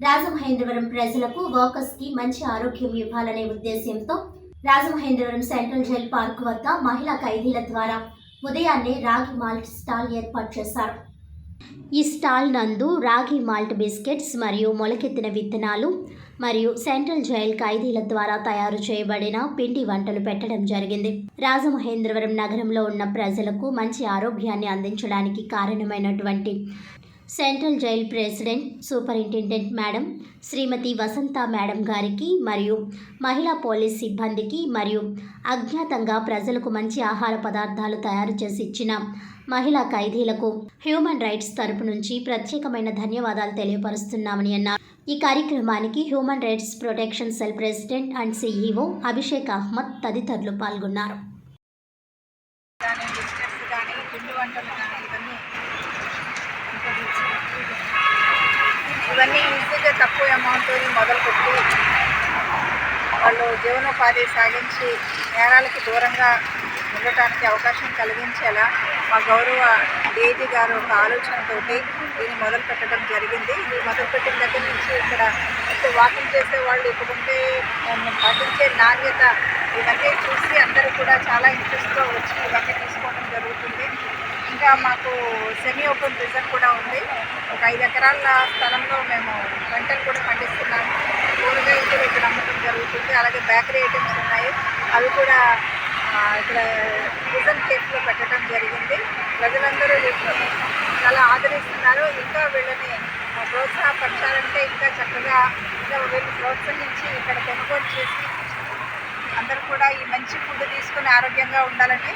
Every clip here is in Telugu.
రాజమహేంద్రవరం ప్రజలకు వర్కర్స్ కి మంచి ఆరోగ్యం ఇవ్వాలనే ఉద్దేశ్యంతో రాజమహేంద్రవరం సెంట్రల్ జైల్ పార్క్ వద్ద మహిళా ఖైదీల ద్వారా ఉదయాన్నే రాగి మాల్ట్ స్టాల్ ఏర్పాటు చేశారు. ఈ స్టాల్ నందు రాగి మాల్ట్ బిస్కెట్స్ మరియు మొలకెత్తిన విత్తనాలు మరియు సెంట్రల్ జైల్ ఖైదీల ద్వారా తయారు చేయబడిన పిండి వంటలు పెట్టడం జరిగింది. రాజమహేంద్రవరం నగరంలో ఉన్న ప్రజలకు మంచి ఆరోగ్యాన్ని అందించడానికి కారణమైనటువంటి central jail president superintendent madam Shrimati Vasantha madam గారికి మరియు మహిళా పోలీస్ సిబ్బందికి మరియు అజ్ఞాతంగా ప్రజలకు మంచి ఆహార పదార్థాలు తయారు చేసి ఇచ్చిన మహిళా ఖైదీలకు హ్యూమన్ రైట్స్ తరపు నుంచి ప్రత్యేకమైన ధన్యవాదాలు తెలియపరుస్తున్నామని అన్నారు. ఈ కార్యక్రమానికి human rights protection cell president and CEO Abhishek Ahmed తదితరులు పాల్గొన్నారు. ఇవన్నీ ఈజీగా తక్కువ అమౌంట్తో మొదలుపెట్టి వాళ్ళు జీవనోపాధి సాగించి నేరాలకి దూరంగా ఉండటానికి అవకాశం కలిగించేలా మా గౌరవ డీజీ గారు ఒక ఆలోచనతో దీన్ని మొదలు పెట్టడం జరిగింది. ఇది మొదలుపెట్టిన దగ్గర నుంచి ఇక్కడ వాకింగ్ చేసే వాళ్ళు ఇప్పుడుంటే పాటించే నాణ్యత ఇవన్నీ చూసి అందరూ కూడా చాలా ఇంట్రెస్ట్తో వచ్చి ఇవన్నీ తీసుకోవడం జరుగుతుంది. ఇంకా మాకు సెమీ ఓపెన్ రిజర్వ్ కూడా ఉంది. ఒక 5 ఎకరాల స్థలంలో మేము పంటలు కూడా పండిస్తున్నాము. కూరగాయలు కూడా ఇక్కడ అమ్మటం జరుగుతుంది. అలాగే బేకరీ ఐటమ్స్ ఉన్నాయి, అవి కూడా ఇక్కడ రిజర్వ్ కేఫ్లో పెట్టడం జరిగింది. ప్రజలందరూ చాలా ఆదరిస్తున్నారు. ఇంకా వీళ్ళని ప్రోత్సాహపరచాలంటే ఇంకా చక్కగా ఇంకా వీళ్ళు ప్రోత్సహించి ఇక్కడ కొనుగోలు చేసి అందరూ కూడా ఈ మంచి ఫుడ్ తీసుకొని ఆరోగ్యంగా ఉండాలని,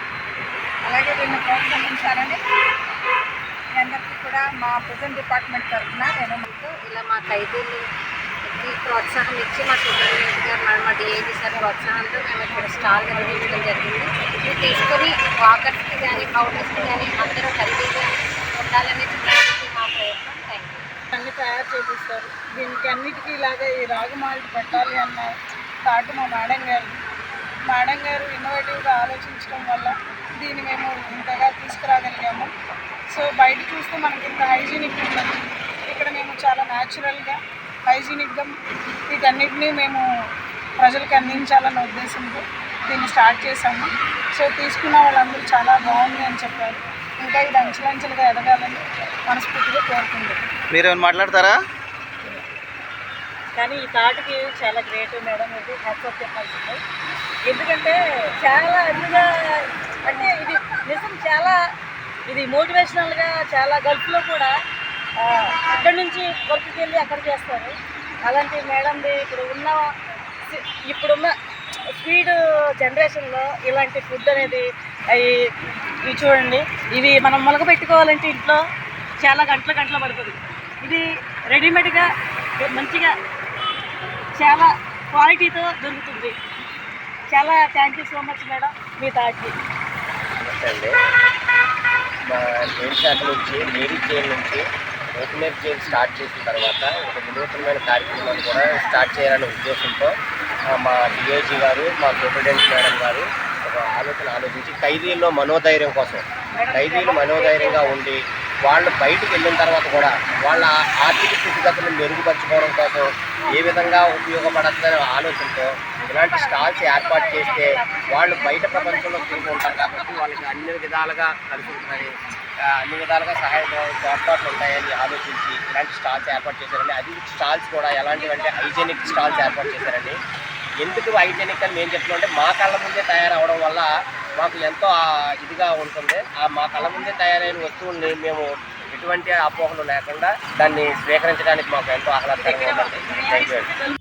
అలాగే వీళ్ళని ప్రోత్సహించాలని మీ అందరికీ కూడా మా ప్రెజెంట్ డిపార్ట్మెంట్ తరఫున నేను ఇలా మా ఖైదీలకి ప్రోత్సాహం ఇచ్చి మా సూపరింటెండెంట్ గారు మా డిఐజీ సార్ ప్రోత్సాహంతో మేము ఇక్కడ స్టాల్ నిర్వహించడం జరిగింది. ఇది తీసుకొని వాకర్స్కి కానీ పౌడర్స్కి కానీ అందరూ హెల్తీగా ఉండాలని చెప్పడానికి మా ప్రయత్నం. Thank you. అన్ని తయారు చేపిస్తారు. దీనికి అన్నిటికీ ఇలాగే ఈ రాగి మాల్ట్ పెట్టాలి అన్న థాట్ మా మేడం గారు ఇన్నోవేటివ్గా ఆలోచించడం వల్ల దీన్ని మేము ఇంతగా తీసుకురాగలిగాము. సో బయట చూస్తే మనకి ఇంత హైజీనిక్ ఉంటుంది. ఇక్కడ మేము చాలా న్యాచురల్గా హైజీనిక్గా వీటన్నిటినీ మేము ప్రజలకు అందించాలన్న ఉద్దేశంతో దీన్ని స్టార్ట్ చేశాము. సో తీసుకున్న వాళ్ళందరూ చాలా బాగుంది అని చెప్పారు. ఇంకా ఇది అంచెలంచెలుగా ఎదగాలని మనస్ఫూర్తిగా కోరుకుంది. మీరు ఏమైనా మాట్లాడతారా? కానీ ఈ థాట్కి చాలా గ్రేట్ మేడం, ఇది హ్యాట్సాఫ్ చెప్పాల్సింది. ఎందుకంటే చాలా అరుదుగా అంటే ఇది నిజం, చాలా ఇది మోటివేషనల్గా చాలా గల్ఫ్లో కూడా ఇక్కడి నుంచి వర్క్కి వెళ్ళి అక్కడ చేస్తారు. అలాంటి మేడంది ఇప్పుడున్న స్పీడ్ జనరేషన్లో ఇలాంటి ఫుడ్ అనేది ఇవి చూడండి, ఇవి మనం మొలక పెట్టుకోవాలంటే ఇంట్లో చాలా గంటలు పడుతుంది. ఇది రెడీమేడ్గా మంచిగా చాలా క్వాలిటీతో దొరుకుతుంది. చాలా thank you so much madam మీ థాట్కి. అండి, మా జైలు శాఖ నుంచి లేడీ జైలు నుంచి ఓపెనర్ జైలు స్టార్ట్ చేసిన తర్వాత ఒక వినూత్నమైన కార్యక్రమాన్ని కూడా స్టార్ట్ చేయాలనే ఉద్దేశంతో మా డిఐజీ గారు, మా సూపరింటెండెంట్ మేడం గారు ఒక ఆలోచించి ఖైదీల్లో మనోధైర్యం కోసం, ఖైదీలు మనోధైర్యంగా ఉండి వాళ్ళు బయటకు వెళ్ళిన తర్వాత కూడా వాళ్ళ ఆర్థిక స్థితిగతులను మెరుగుపరచుకోవడం కోసం ఏ విధంగా ఉపయోగపడుతుందనే ఆలోచనతో ఇలాంటి స్టాల్స్ ఏర్పాటు చేస్తే వాళ్ళు బయట ప్రపంచంలో తిరిగి ఉంటారు కాబట్టి వాళ్ళకి అన్ని విధాలుగా కలిసి ఉంటుందని, అన్ని విధాలుగా తోడ్పాట్లు ఉంటాయని ఆలోచించి ఇలాంటి స్టాల్స్ ఏర్పాటు చేశారండి. అది స్టాల్స్ కూడా ఎలాంటివంటే హైజీనిక్ స్టాల్స్ ఏర్పాటు చేశారండి. ఎందుకు హైజీనిక్ అని మేము చెప్తున్నాం అంటే మా కళ్ళ ముందే తయారవడం వల్ల మాకు ఎంతో ఇదిగా ఉంటుంది. మా కళ్ళ ముందే తయారైన వస్తువుల్ని మేము ఎటువంటి అపోహలు లేకుండా దాన్ని స్వీకరించడానికి మాకు ఎంతో ఆహ్లాదకరంగా ఉంటుంది. Thank you.